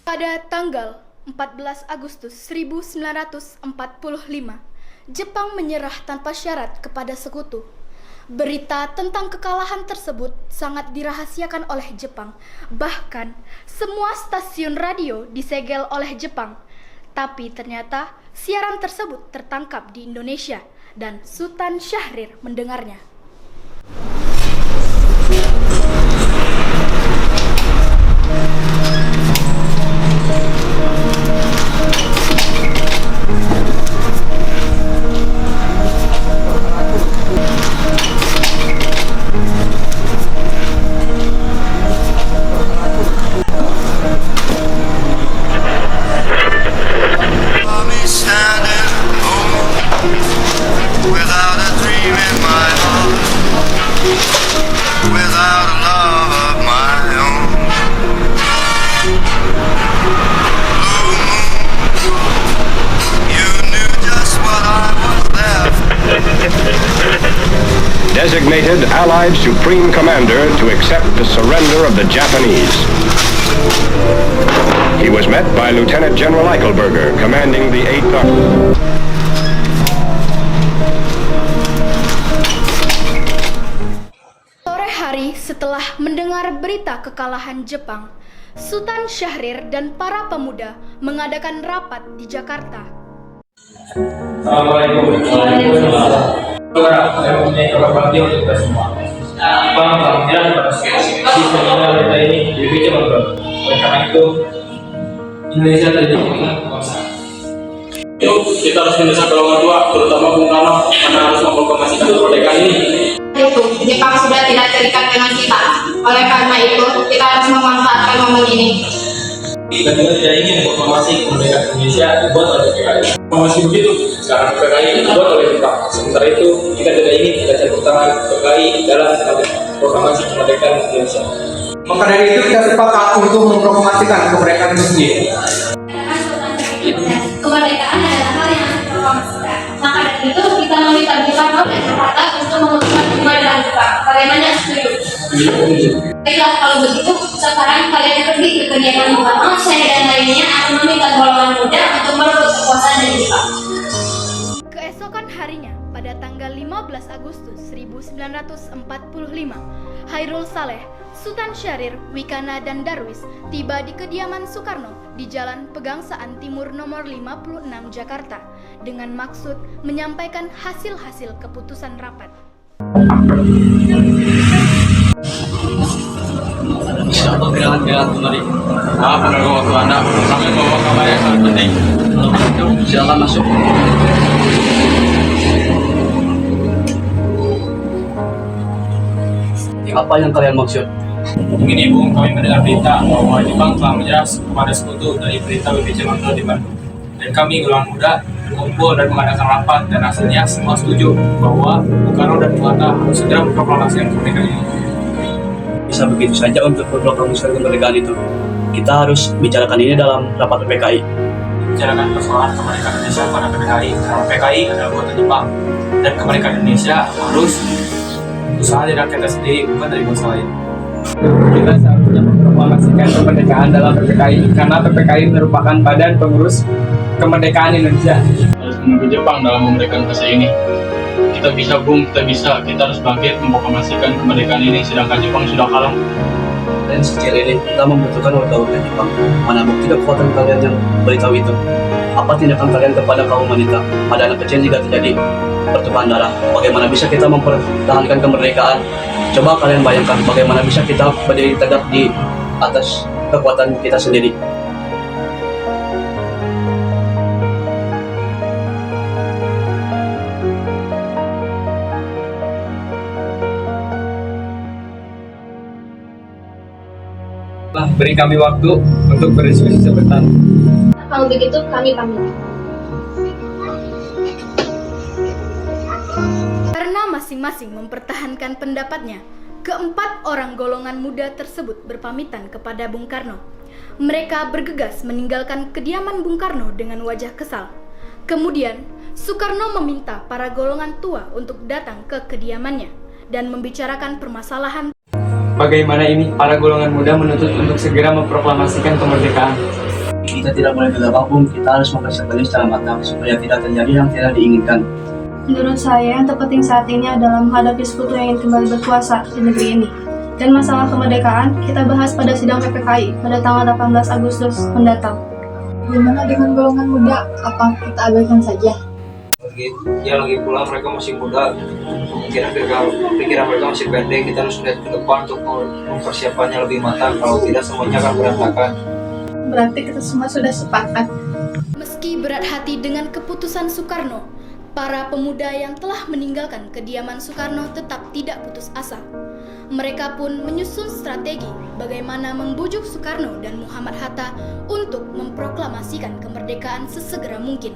Pada tanggal 14 Agustus 1945, Jepang menyerah tanpa syarat kepada sekutu. Berita tentang kekalahan tersebut sangat dirahasiakan oleh Jepang. Bahkan, semua stasiun radio disegel oleh Jepang. Tapi ternyata siaran tersebut tertangkap di Indonesia dan Sultan Syahrir mendengarnya. Designated Allied Supreme Commander to accept the surrender of the Japanese. He was met by Lieutenant General Eichelberger, commanding the 8th Army. Sore hari setelah mendengar berita kekalahan Jepang, Sultan Syahrir dan para pemuda mengadakan rapat di Jakarta. Assalamualaikum. Saudara, saya mempunyai kabar bahagia untuk kita semua. Jepang telah menyerah pada si seminar kita ini lebih cepat, bro. Oleh karena itu, Indonesia terjadi dengan kebangsaan. Yuk, kita harus mendesak golongan tua, terutama Bung Karno, karena harus memproklamasikan kemerdekaan ini. Itu, Jepang sudah tidak terikat dengan kita. Oleh karena itu, kita harus memanfaatkan momen ini. Kita juga tidak ingin proklamasi kemerdekaan Indonesia dibuat oleh PKI. Masih begitu, sekarang PKI dibuat oleh Jepang. Sementara itu, kita tidak ingin kita campur tangan PKI dalam proklamasi kemerdekaan Indonesia. Maka dari itu kita sepakat untuk memproklamasikan kemerdekaan itu sendiri. Kemerdekaan adalah hal yang harus diproklamasikan. Maka dari itu, kita meminta Jepang dan Jakarta untuk memutuskan kemerdekaan Jepang. Bagaimana setuju? Baiklah, kalau begitu, sekarang kalian pergi ke kediaman Bung Karno. Saya dan lainnya akan meminta golongan muda untuk merebut kekuasaan dari Jepang. Keesokan harinya, pada tanggal 15 Agustus 1945, Hairul Saleh, Sultan Syahrir, Wikana, dan Darwis tiba di kediaman Soekarno di Jalan Pegangsaan Timur nomor 56 Jakarta dengan maksud menyampaikan hasil-hasil keputusan rapat. Siapa bilangan kembali? Maaf menunggu waktu Anda. Kami membawa kabar yang sangat penting. Silakan masuk. Apa yang kalian maksud? Begini Bung, kami mendengar berita bahwa Jepang telah menyerah kepada sekutu dari perintah BPJ Manggala di Bandung. Dan kami golongan muda berkumpul dan mengadakan rapat dan hasilnya semua setuju bahwa Bung Karno dan Bung Hatta harus segera memproklamasikan kemerdekaan ini. Bisa begitu saja untuk memproklamasikan kemerdekaan itu. Kita harus bicarakan ini dalam rapat PKI. Bicarakan persoalan kemerdekaan Indonesia pada PKI karena PKI adalah buatan Jepang dan kemerdekaan Indonesia harus usaha dari rakyatnya sendiri, bukan dari bangsa lain. Kita seharusnya memproklamasikan kemerdekaan dalam PPKI karena PPKI merupakan badan pengurus kemerdekaan Indonesia. Harus menunggu Jepang dalam memberikan kasih ini. Kita bisa Bung, kita harus bangkit memproklamasikan kemerdekaan ini sedangkan Jepang sudah kalah. Dan sekali ini kita membutuhkan warga-warga Jepang. Mana bukti kekuatan kalian yang beritahu itu? Apa tindakan kalian kepada kaum wanita? Pada anak kecil jika terjadi pertumpahan darah. Bagaimana bisa kita mempertahankan kemerdekaan? Coba kalian bayangkan bagaimana bisa kita berdiri tegak di atas kekuatan kita sendiri. Beri kami waktu untuk berdiskusi sebentar. Kalau begitu, kami pamit. Karena masing-masing mempertahankan pendapatnya, keempat orang golongan muda tersebut berpamitan kepada Bung Karno. Mereka bergegas meninggalkan kediaman Bung Karno dengan wajah kesal. Kemudian, Soekarno meminta para golongan tua untuk datang ke kediamannya dan membicarakan permasalahan. Bagaimana ini? Para golongan muda menuntut untuk segera memproklamasikan kemerdekaan. Kita tidak boleh gegabah, Bung. Kita harus mempersiapkannya secara matang supaya tidak terjadi yang tidak diinginkan. Menurut saya, yang terpenting saat ini adalah menghadapi sekutu yang ingin kembali berkuasa di negeri ini. Dan masalah kemerdekaan, kita bahas pada sidang PPKI pada tanggal 18 Agustus mendatang. Bagaimana dengan golongan muda? Apa kita abaikan saja? Lagi pula mereka masih muda, pikiran mereka masih pendek. Kita harus lihat ke depan untuk mempersiapkannya lebih matang. Kalau tidak, semuanya akan berantakan. Berarti kita semua sudah sepakat. Meski berat hati dengan keputusan Soekarno, para pemuda yang telah meninggalkan kediaman Soekarno tetap tidak putus asa. Mereka pun menyusun strategi bagaimana membujuk Soekarno dan Muhammad Hatta untuk memproklamasikan kemerdekaan sesegera mungkin.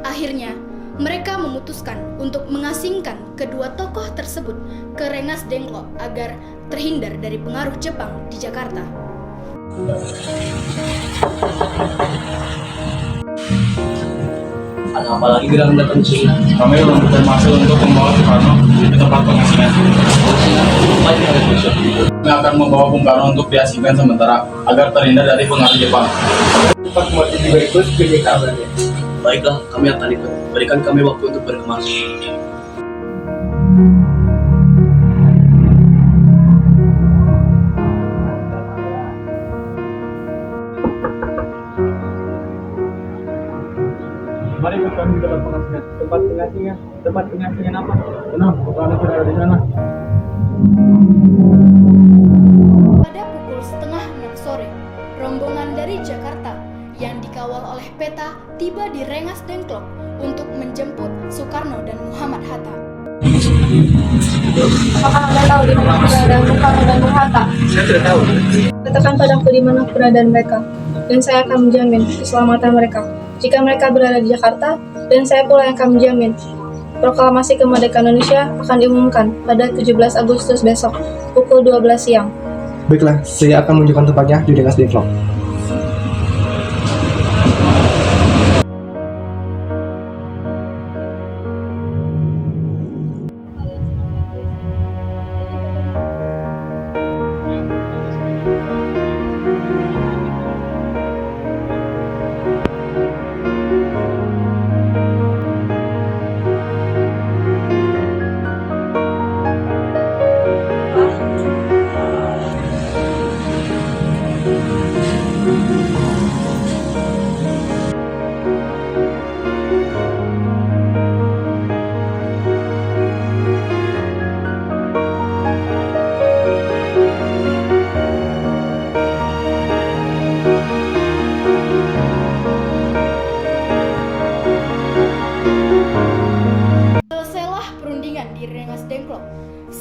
Akhirnya, mereka memutuskan untuk mengasingkan kedua tokoh tersebut ke Rengas Dengklok agar terhindar dari pengaruh Jepang di Jakarta. Ada apa lagi gerangan datang ke sini? Kami membutuhkan masa untuk membawa Soekarno ke tempat pengasingan. Kami akan membawa Bung Karno untuk diasingkan sementara agar terhindar dari pengaruh Jepang. Pak Mati juga ikut ke Jakarta. Baiklah, kami akan ikut. Berikan kami waktu untuk berkemas. Mari kami ke tempat pengasingan. Tempat pengasingan apa? Tenang, Soekarno sudah ada di sana. Pada pukul 5:30 sore, rombongan dari Jakarta yang dikawal oleh Peta tiba di Rengas Dengklok untuk menjemput Soekarno dan Muhammad Hatta. Apakah Anda tahu di mana keberadaan Soekarno dan Bung Hatta? Saya tidak tahu. Katakan padaku di mana keberadaan mereka, dan saya akan menjamin keselamatan mereka. Jika mereka berada di Jakarta, dan saya pula yang akan menjamin. Proklamasi kemerdekaan Indonesia akan diumumkan pada 17 Agustus besok, pukul 12 siang. Baiklah, saya akan menunjukkan tempatnya di Rengas Dengklok.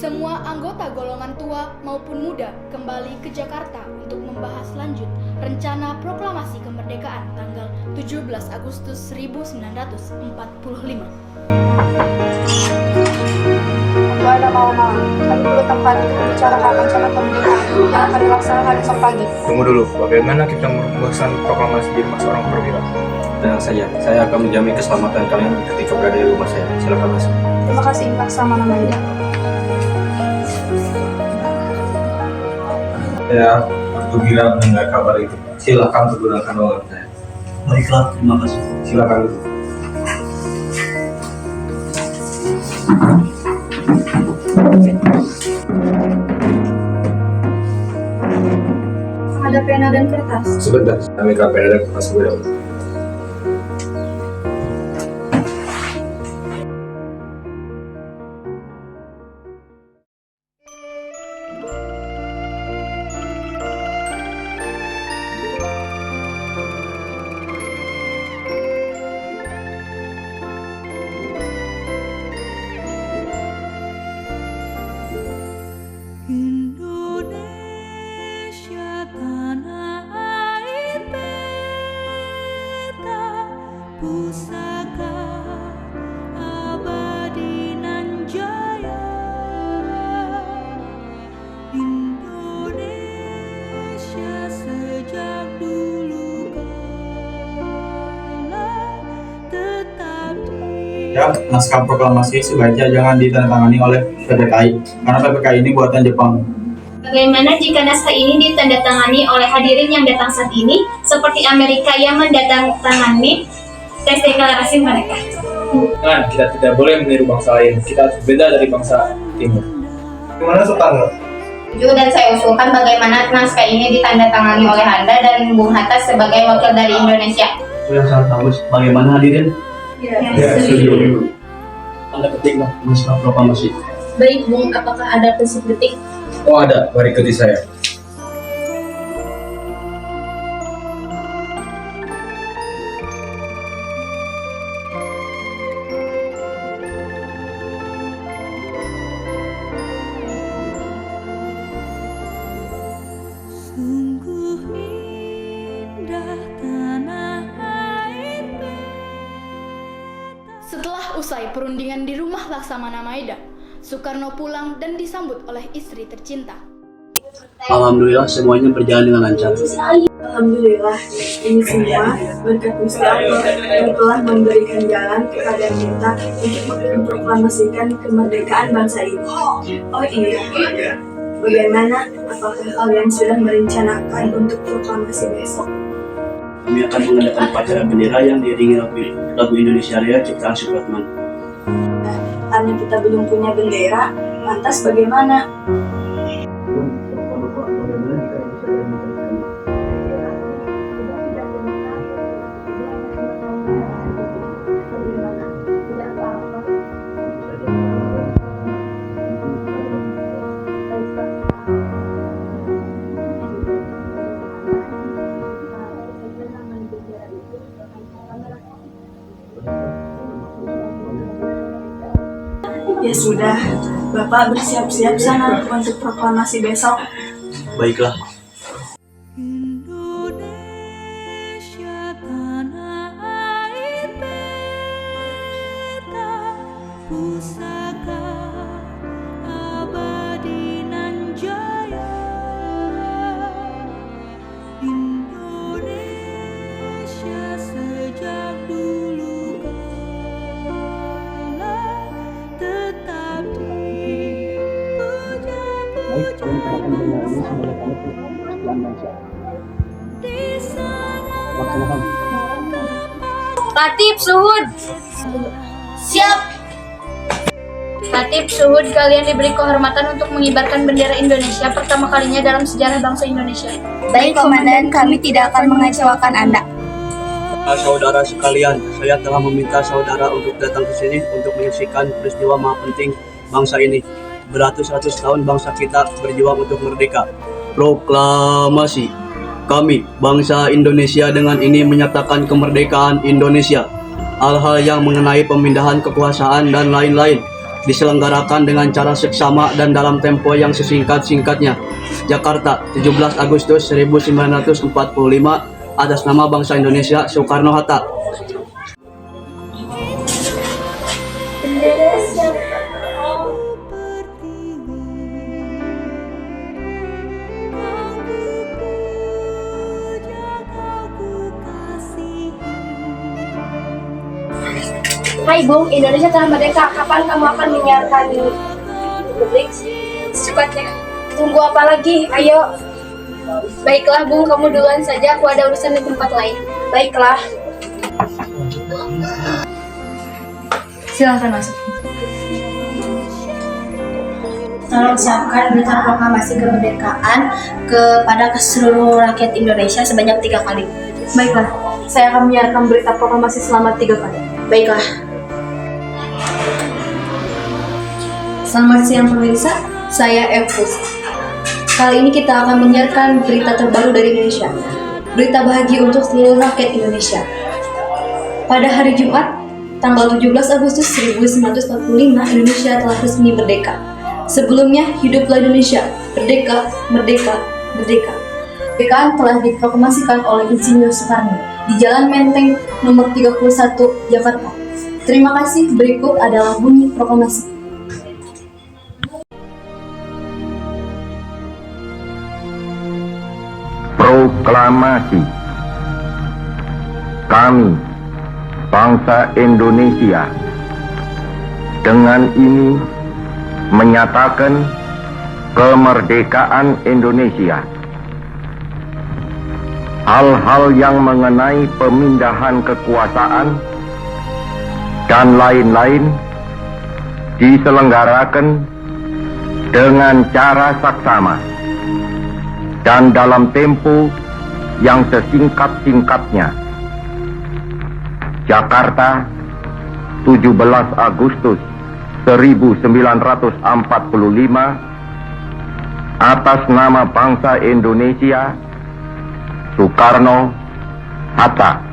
Semua anggota golongan tua maupun muda kembali ke Jakarta untuk membahas lanjut rencana proklamasi kemerdekaan tanggal 17 Agustus 1945. Waktu Anda mau malam, kami perlu tempat untuk membicarakan rencana kemerdekaan yang akan dilaksanakan esok pagi. Tunggu dulu, bagaimana kita merumuskan proklamasi di rumah seorang perwira? Tenang saja, saya akan menjamin keselamatan kalian ketika berada di rumah saya. Silakan masuk. Terima kasih, Laksamana Maeda. Saya bergembira mendengar kabar itu. Silakan pergunakan ruangan saya. Baiklah, terima kasih. Silakan. Ada pena dan kertas. Sebentar, kami ke pena dan kertas dulu. Indonesia tanah air beta, pusaka abadi nan jaya. Indonesia sejak dulu kala tetap Ya, naskah proklamasi sebaiknya jangan ditandatangani oleh PPKI karena PPKI ini buatan Jepang. Bagaimana jika naskah ini ditandatangani oleh hadirin yang datang saat ini, seperti Amerika yang mendatangani teks deklarasi mereka? Jangan, kita tidak boleh meniru bangsa lain. Kita harus berbeda dari bangsa timur. Gimana Soekarno? Setuju, dan saya usulkan bagaimana naskah ini ditandatangani oleh Anda dan Bung Hatta sebagai wakil dari Indonesia. Sudah sangat bagus. Bagaimana hadirin? Ya, setuju. Anda ketiklah naskah proklamasi. Baik, Bung, apakah ada prinsip detik? Oh ada, mari ikuti saya. Sungguh indah tanah air beta. Setelah usai perundingan di rumah Laksamana Maeda, Soekarno pulang dan disambut oleh istri tercinta. Alhamdulillah semuanya berjalan dengan lancar. Alhamdulillah, ini semua berkat Gusti Allah yang telah memberikan jalan kepada kita untuk memproklamasikan kemerdekaan bangsa ini. Oh iya, bagaimana? Apakah kalian sudah merencanakan untuk proklamasi besok? Kami akan mengadakan upacara bendera yang diiringi lagu Indonesia Raya ciptaan Supratman. Karena kita belum punya bendera, lantas bagaimana? Ya sudah, Bapak bersiap-siap sana untuk proklamasi besok. Baiklah. Indonesia tanah air beta, pusaka abadi nan jaya. Indonesia sejak dulu kala tetap Khatib Suhud. Siap. Khatib Suhud, kalian diberi kehormatan untuk mengibarkan bendera Indonesia pertama kalinya dalam sejarah bangsa Indonesia. Baik, Komandan, kami tidak akan mengecewakan Anda. Saudara sekalian, saya telah meminta saudara untuk datang ke sini untuk menyaksikan peristiwa maha penting bangsa ini. Beratus-ratus tahun bangsa kita berjuang untuk merdeka. Proklamasi. Kami, bangsa Indonesia dengan ini menyatakan kemerdekaan Indonesia. Hal-hal yang mengenai pemindahan kekuasaan dan lain-lain diselenggarakan dengan cara seksama dan dalam tempo yang sesingkat-singkatnya. Jakarta, 17 Agustus 1945, atas nama bangsa Indonesia, Soekarno-Hatta. Hai Bung, Indonesia telah merdeka. Kapan kamu akan menyiarkan publik? Secepatnya. Tunggu apa lagi? Ayo. Baiklah Bung, kamu duluan saja. Aku ada urusan di tempat lain. Baiklah. Silahkan masuk. Tolong siapkan berita proklamasi kemerdekaan kepada seluruh rakyat Indonesia sebanyak 3 kali. Baiklah, saya akan menyiarkan berita proklamasi selama 3 kali. Baiklah. Selamat siang pemirsa, saya Evus. Kali ini kita akan menyiarkan berita terbaru dari Indonesia. Berita bahagia untuk seluruh rakyat Indonesia. Pada hari Jumat, tanggal 17 Agustus 1945, Indonesia telah resmi merdeka. Sebelumnya, hiduplah Indonesia, merdeka, merdeka, merdeka. Kemerdekaan telah diproklamasikan oleh Insinyur Soekarno di Jalan Menteng nomor 31, Jakarta. Terima kasih, berikut adalah bunyi proklamasi. Proklamasi. Kami, bangsa Indonesia, dengan ini menyatakan kemerdekaan Indonesia. Hal-hal yang mengenai pemindahan kekuasaan dan lain-lain diselenggarakan dengan cara saksama dan dalam tempo yang sesingkat-singkatnya. Jakarta, 17 Agustus 1945, atas nama bangsa Indonesia, Soekarno, Hatta.